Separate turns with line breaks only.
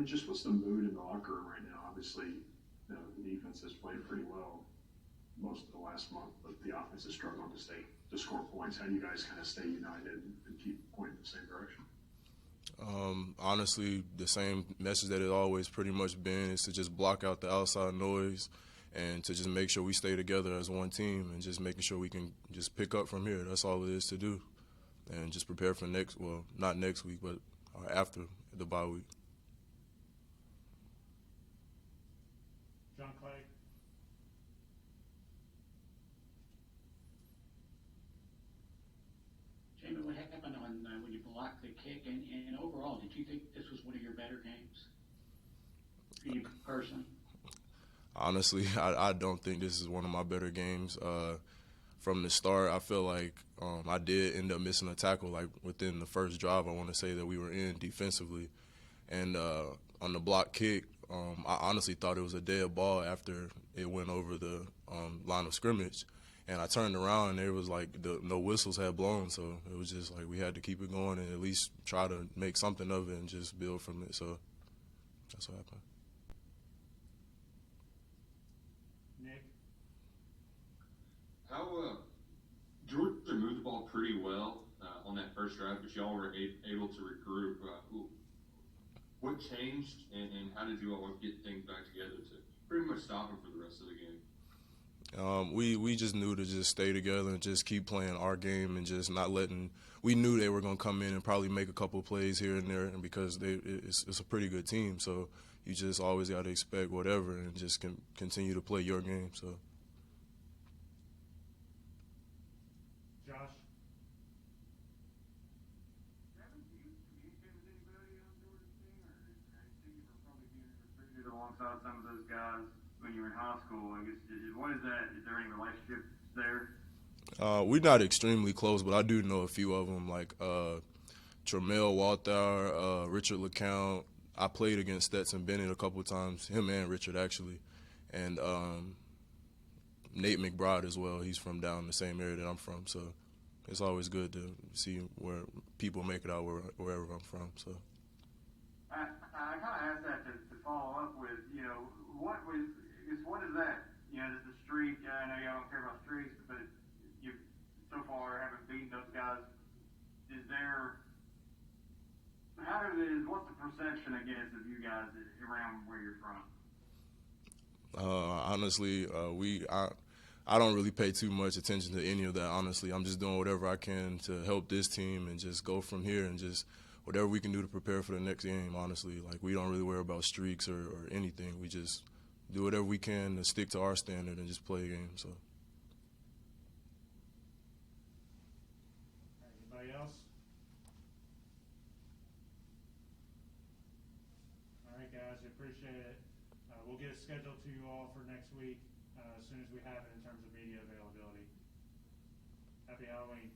Jamin, just what's the mood in the locker room right now? Obviously, the defense has played pretty well most of the last month, but the offense is struggling to score points. How do you guys kind of stay united and keep pointing in the same direction?
Honestly, the same message that it always pretty much been is to just block out the outside noise and to just make sure we stay together as one team and just making sure we can just pick up from here. That's all it is to do. And just prepare for not next week, but after the bye week.
John Clay.
Jamin, what happened on when you blocked the kick? And overall, did you think this was one of your better games for you personally?
Honestly, I don't think this is one of my better games. From the start, I feel like I did end up missing a tackle like within the first drive. I want to say that we were in defensively. And on the block kick, I honestly thought it was a dead ball after it went over the line of scrimmage. And I turned around and there was like no whistles had blown, so it was just like we had to keep it going and at least try to make something of it and just build from it. So that's what happened.
Nick.
How Georgia moved the ball pretty well on that first drive, but y'all were able to regroup. What changed, and how did you all get things back together to pretty much stop them for the rest of the game?
We just knew to just stay together and just keep playing our game and just not letting. We knew they were going to come in and probably make a couple of plays here and there, and because it's a pretty good team, so you just always got to expect whatever and just continue to play your game. So.
Josh.
Jamin, do you communicate with anybody on Georgia's team, or I think you were probably being recruited alongside some of those guys when you were in high school? I guess, what is that? Is there any relationship there?
We're not extremely close, but I do know a few of them, like Tramel Walthour, Richard LeCount. I played against Stetson Bennett a couple of times, him and Richard actually, and Nate McBride as well. He's from down the same area that I'm from, so it's always good to see where people make it out wherever I'm from. So
I kind of asked that to follow up with, what is that? The streak. I know y'all don't care about streaks, but you so far haven't beaten those guys. Is there? What's the perception, I guess, of you guys around where you're from?
Honestly, I don't really pay too much attention to any of that. Honestly, I'm just doing whatever I can to help this team and just go from here and just whatever we can do to prepare for the next game. Honestly, like we don't really worry about streaks or anything. We just do whatever we can to stick to our standard and just play a game. So.
Anybody else? All right, guys, I appreciate it. We'll get a schedule to you all for next week as soon as we have it in terms of media availability. Happy Halloween.